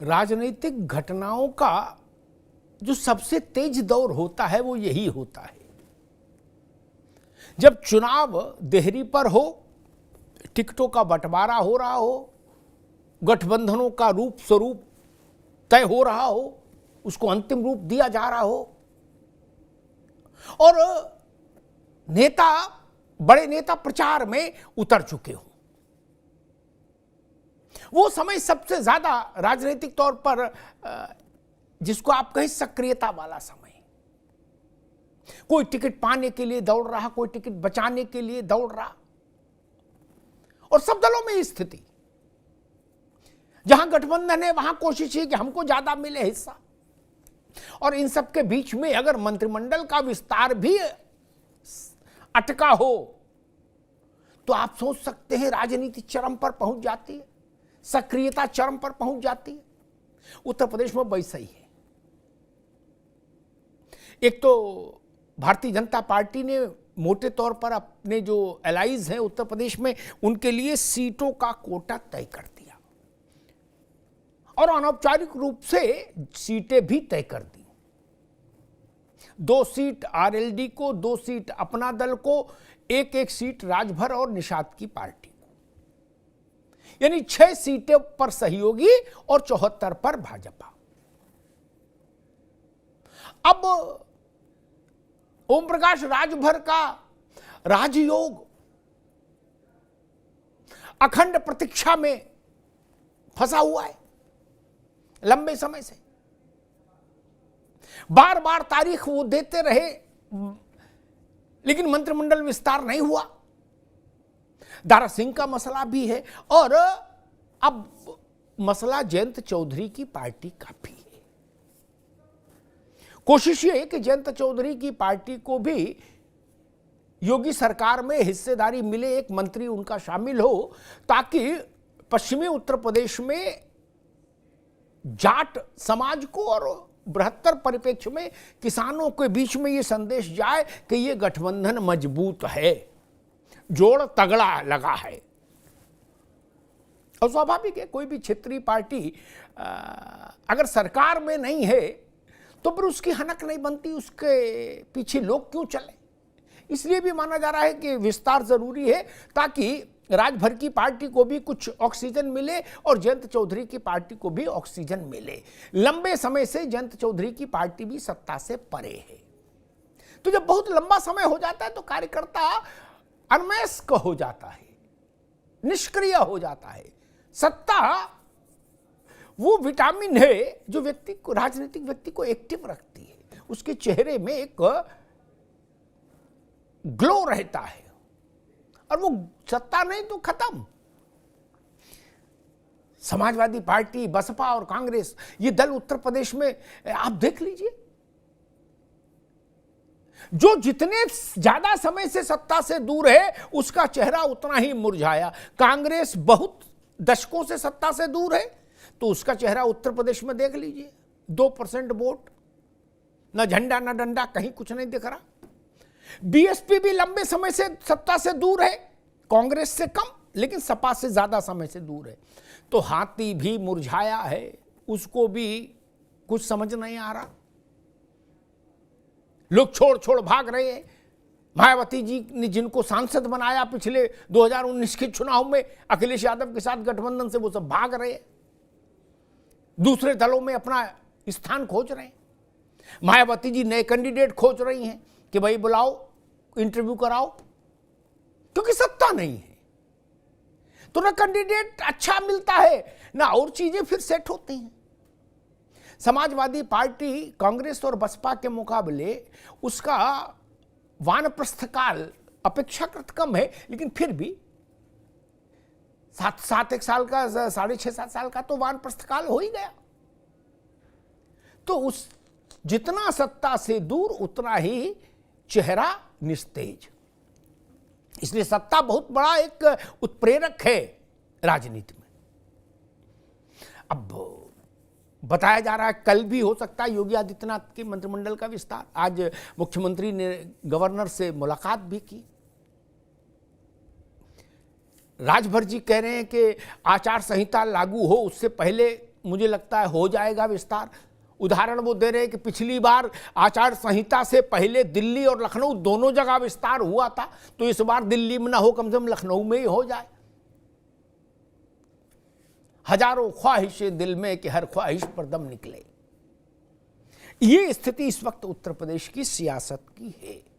राजनीतिक घटनाओं का जो सबसे तेज दौर होता है वो यही होता है जब चुनाव देहरी पर हो, टिकटों का बंटवारा हो रहा हो, गठबंधनों का रूप स्वरूप तय हो रहा हो, उसको अंतिम रूप दिया जा रहा हो और बड़े नेता प्रचार में उतर चुके हो। वो समय सबसे ज्यादा राजनीतिक तौर पर जिसको आप कहें सक्रियता वाला समय। कोई टिकट पाने के लिए दौड़ रहा, कोई टिकट बचाने के लिए दौड़ रहा, और सब दलों में स्थिति जहां गठबंधन है वहां कोशिश है कि हमको ज्यादा मिले हिस्सा। और इन सब के बीच में अगर मंत्रिमंडल का विस्तार भी अटका हो तो आप सोच सकते हैं राजनीति चरम पर पहुंच जाती है, सक्रियता चरम पर पहुंच जाती है। उत्तर प्रदेश में वैसा ही है। एक तो भारतीय जनता पार्टी ने मोटे तौर पर अपने जो एलाइज हैं उत्तर प्रदेश में उनके लिए सीटों का कोटा तय कर दिया और अनौपचारिक रूप से सीटें भी तय कर दी। 2 सीट आरएलडी को, 2 सीट अपना दल को, एक सीट राजभर और निषाद की पार्टी को, यानी 6 सीटें पर सहयोगी और 74 पर भाजपा। अब ओम प्रकाश राजभर का राजयोग अखंड प्रतीक्षा में फंसा हुआ है लंबे समय से। बार बार तारीख वो देते रहे लेकिन मंत्रिमंडल विस्तार नहीं हुआ। दारा सिंह का मसला भी है और अब मसला जयंत चौधरी की पार्टी का भी है। कोशिश ये है कि जयंत चौधरी की पार्टी को भी योगी सरकार में हिस्सेदारी मिले, एक मंत्री उनका शामिल हो, ताकि पश्चिमी उत्तर प्रदेश में जाट समाज को और बृहत्तर परिप्रेक्ष्य में किसानों के बीच में ये संदेश जाए कि ये गठबंधन मजबूत है, जोड़ तगड़ा लगा है। और स्वाभाविक है कोई भी क्षेत्रीय पार्टी अगर सरकार में नहीं है तो फिर उसकी हनक नहीं बनती, उसके पीछे लोग क्यों चले। इसलिए भी माना जा रहा है कि विस्तार जरूरी है ताकि राजभर की पार्टी को भी कुछ ऑक्सीजन मिले और जयंत चौधरी की पार्टी को भी ऑक्सीजन मिले। लंबे समय से जयंत चौधरी की पार्टी भी सत्ता से परे है, तो जब बहुत लंबा समय हो जाता है तो कार्यकर्ता अनमयस्क हो जाता है, निष्क्रिय हो जाता है। सत्ता वो विटामिन है जो व्यक्ति को, राजनीतिक व्यक्ति को एक्टिव रखती है, उसके चेहरे में एक ग्लो रहता है और वो सत्ता नहीं तो खत्म। समाजवादी पार्टी, बसपा और कांग्रेस, ये दल उत्तर प्रदेश में आप देख लीजिए, जो जितने ज्यादा समय से सत्ता से दूर है उसका चेहरा उतना ही मुरझाया। कांग्रेस बहुत दशकों से सत्ता से दूर है तो उसका चेहरा उत्तर प्रदेश में देख लीजिए, 2% वोट, न झंडा न डंडा, कहीं कुछ नहीं दिख रहा। बीएसपी भी लंबे समय से सत्ता से दूर है, कांग्रेस से कम लेकिन सपा से ज्यादा समय से दूर है। तो हाथी भी मुरझाया है, उसको भी कुछ समझ नहीं आ रहा। लोग छोड़ छोड़ भाग रहे हैं। मायावती जी ने जिनको सांसद बनाया पिछले 2019 के चुनाव में अखिलेश यादव के साथ गठबंधन से, वो सब भाग रहे हैं, दूसरे दलों में अपना स्थान खोज रहे हैं। मायावती जी नए कैंडिडेट खोज रही हैं कि भाई बुलाओ, इंटरव्यू कराओ, क्योंकि सत्ता नहीं है तो ना कैंडिडेट अच्छा मिलता है ना और चीजें फिर सेट होती हैं। समाजवादी पार्टी कांग्रेस और बसपा के मुकाबले उसका वानप्रस्थ काल अपेक्षाकृत कम है, लेकिन फिर भी 7 साल का, 6.5-7 साल का तो वानप्रस्थ काल हो ही गया। तो उस जितना सत्ता से दूर उतना ही चेहरा निस्तेज। इसलिए सत्ता बहुत बड़ा एक उत्प्रेरक है राजनीति में। अब बताया जा रहा है कल भी हो सकता है योगी आदित्यनाथ के मंत्रिमंडल का विस्तार। आज मुख्यमंत्री ने गवर्नर से मुलाकात भी की। राजभर जी कह रहे हैं कि आचार संहिता लागू हो उससे पहले मुझे लगता है हो जाएगा विस्तार। उदाहरण वो दे रहे हैं कि पिछली बार आचार संहिता से पहले दिल्ली और लखनऊ दोनों जगह विस्तार हुआ था, तो इस बार दिल्ली में ना हो, कम से कम लखनऊ में ही हो जाए। हजारों ख्वाहिशें दिल में कि हर ख्वाहिश पर दम निकले। ये स्थिति इस वक्त उत्तर प्रदेश की सियासत की है।